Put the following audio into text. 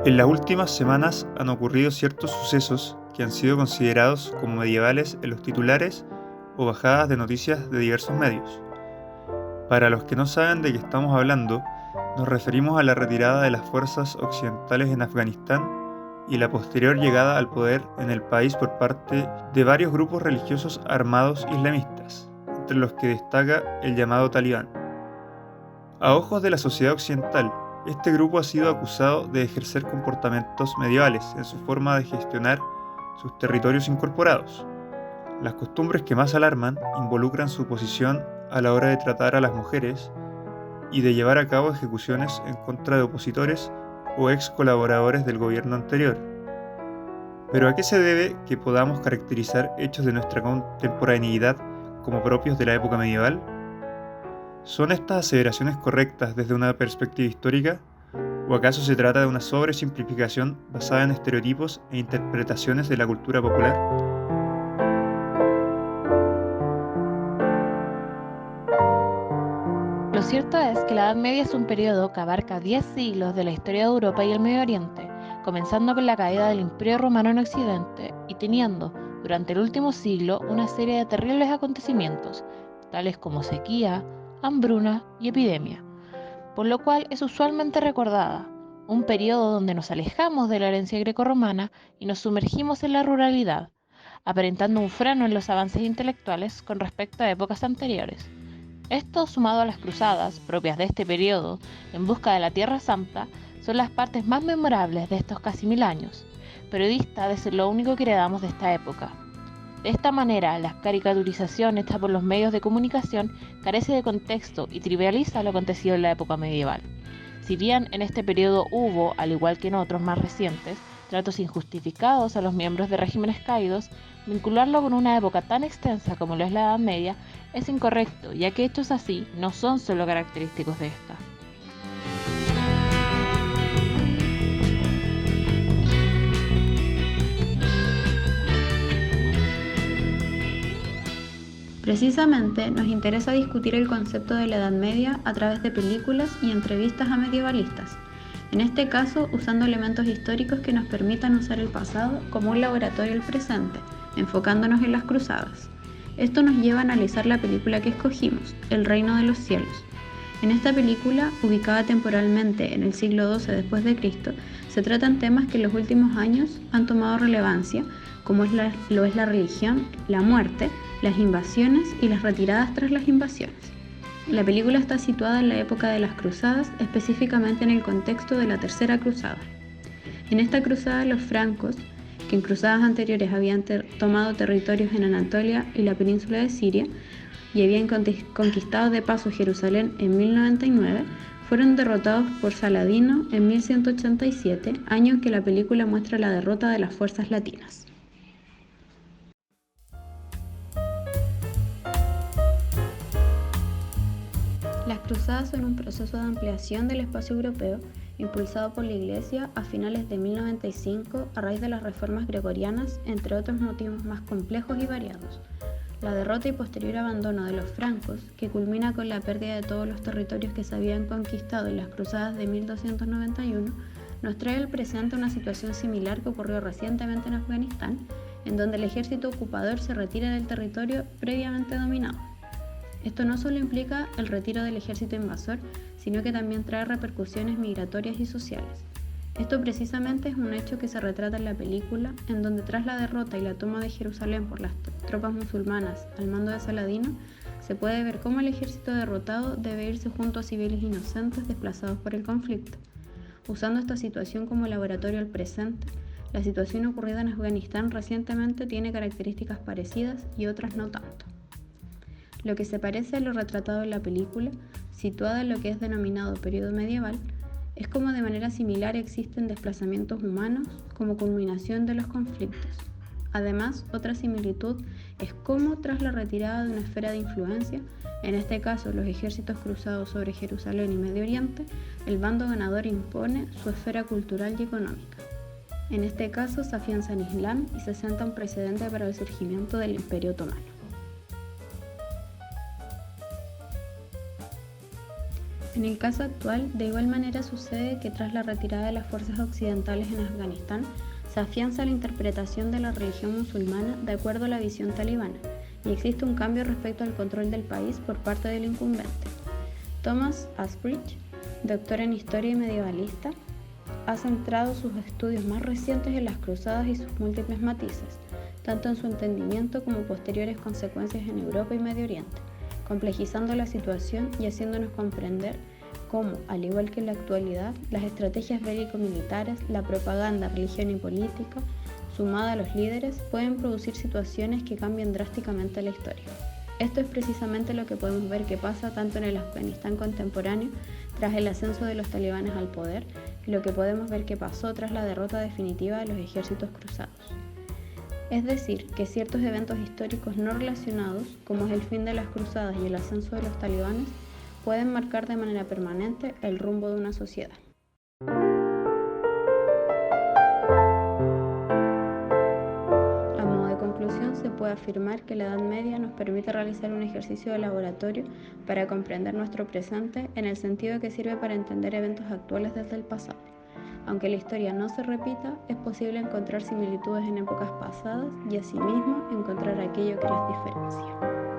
En las últimas semanas han ocurrido ciertos sucesos que han sido considerados como medievales en los titulares o bajadas de noticias de diversos medios. Para los que no saben de qué estamos hablando, nos referimos a la retirada de las fuerzas occidentales en Afganistán y la posterior llegada al poder en el país por parte de varios grupos religiosos armados islamistas, entre los que destaca el llamado Talibán. A ojos de la sociedad occidental, este grupo ha sido acusado de ejercer comportamientos medievales en su forma de gestionar sus territorios incorporados. Las costumbres que más alarman involucran su posición a la hora de tratar a las mujeres y de llevar a cabo ejecuciones en contra de opositores o ex colaboradores del gobierno anterior. Pero ¿a qué se debe que podamos caracterizar hechos de nuestra contemporaneidad como propios de la época medieval? ¿Son estas aseveraciones correctas desde una perspectiva histórica? ¿O acaso se trata de una sobresimplificación basada en estereotipos e interpretaciones de la cultura popular? Lo cierto es que la Edad Media es un periodo que abarca 10 siglos de la historia de Europa y el Medio Oriente, comenzando con la caída del Imperio Romano en Occidente y teniendo, durante el último siglo, una serie de terribles acontecimientos, tales como sequía, hambruna y epidemia, por lo cual es usualmente recordada, un periodo donde nos alejamos de la herencia grecorromana y nos sumergimos en la ruralidad, aparentando un freno en los avances intelectuales con respecto a épocas anteriores. Esto, sumado a las cruzadas, propias de este periodo, en busca de la Tierra Santa, son las partes más memorables de estos casi 1000 años, pero dista de ser lo único que heredamos de esta época. De esta manera, la caricaturización hecha por los medios de comunicación carece de contexto y trivializa lo acontecido en la época medieval. Si bien en este periodo hubo, al igual que en otros más recientes, tratos injustificados a los miembros de regímenes caídos, vincularlo con una época tan extensa como lo es la Edad Media es incorrecto, ya que hechos así no son solo característicos de esta. Precisamente nos interesa discutir el concepto de la Edad Media a través de películas y entrevistas a medievalistas, en este caso usando elementos históricos que nos permitan usar el pasado como un laboratorio del presente, enfocándonos en las cruzadas. Esto nos lleva a analizar la película que escogimos, El Reino de los Cielos. En esta película, ubicada temporalmente en el siglo XII después de Cristo, se tratan temas que en los últimos años han tomado relevancia, como lo es la religión, la muerte, las invasiones y las retiradas tras las invasiones. La película está situada en la época de las cruzadas, específicamente en el contexto de la Tercera Cruzada. En esta cruzada, los francos, que en cruzadas anteriores habían tomado territorios en Anatolia y la península de Siria y habían conquistado de paso Jerusalén en 1099, fueron derrotados por Saladino en 1187, año en que la película muestra la derrota de las fuerzas latinas. Las cruzadas son un proceso de ampliación del espacio europeo impulsado por la Iglesia a finales de 1095 a raíz de las reformas gregorianas, entre otros motivos más complejos y variados. La derrota y posterior abandono de los francos, que culmina con la pérdida de todos los territorios que se habían conquistado en las cruzadas de 1291, nos trae al presente una situación similar que ocurrió recientemente en Afganistán, en donde el ejército ocupador se retira del territorio previamente dominado. Esto no solo implica el retiro del ejército invasor, sino que también trae repercusiones migratorias y sociales. Esto precisamente es un hecho que se retrata en la película, en donde tras la derrota y la toma de Jerusalén por las tropas musulmanas al mando de Saladino, se puede ver cómo el ejército derrotado debe irse junto a civiles inocentes desplazados por el conflicto. Usando esta situación como laboratorio al presente, la situación ocurrida en Afganistán recientemente tiene características parecidas y otras no tanto. Lo que se parece a lo retratado en la película, situada en lo que es denominado periodo medieval, es como de manera similar existen desplazamientos humanos como culminación de los conflictos. Además, otra similitud es cómo tras la retirada de una esfera de influencia, en este caso los ejércitos cruzados sobre Jerusalén y Medio Oriente, el bando ganador impone su esfera cultural y económica. En este caso se afianza el Islam y se sienta un precedente para el surgimiento del Imperio Otomano. En el caso actual, de igual manera sucede que tras la retirada de las fuerzas occidentales en Afganistán, se afianza la interpretación de la religión musulmana de acuerdo a la visión talibana, y existe un cambio respecto al control del país por parte del incumbente. Thomas Asbridge, doctor en historia y medievalista, ha centrado sus estudios más recientes en las cruzadas y sus múltiples matices, tanto en su entendimiento como posteriores consecuencias en Europa y Medio Oriente, complejizando la situación y haciéndonos comprender cómo, al igual que en la actualidad, las estrategias bélico-militares, la propaganda, religión y política, sumada a los líderes, pueden producir situaciones que cambian drásticamente la historia. Esto es precisamente lo que podemos ver que pasa tanto en el Afganistán contemporáneo tras el ascenso de los talibanes al poder y lo que podemos ver que pasó tras la derrota definitiva de los ejércitos cruzados. Es decir, que ciertos eventos históricos no relacionados, como es el fin de las cruzadas y el ascenso de los talibanes, pueden marcar de manera permanente el rumbo de una sociedad. A modo de conclusión, se puede afirmar que la Edad Media nos permite realizar un ejercicio de laboratorio para comprender nuestro presente en el sentido de que sirve para entender eventos actuales desde el pasado. Aunque la historia no se repita, es posible encontrar similitudes en épocas pasadas y asimismo encontrar aquello que las diferencia.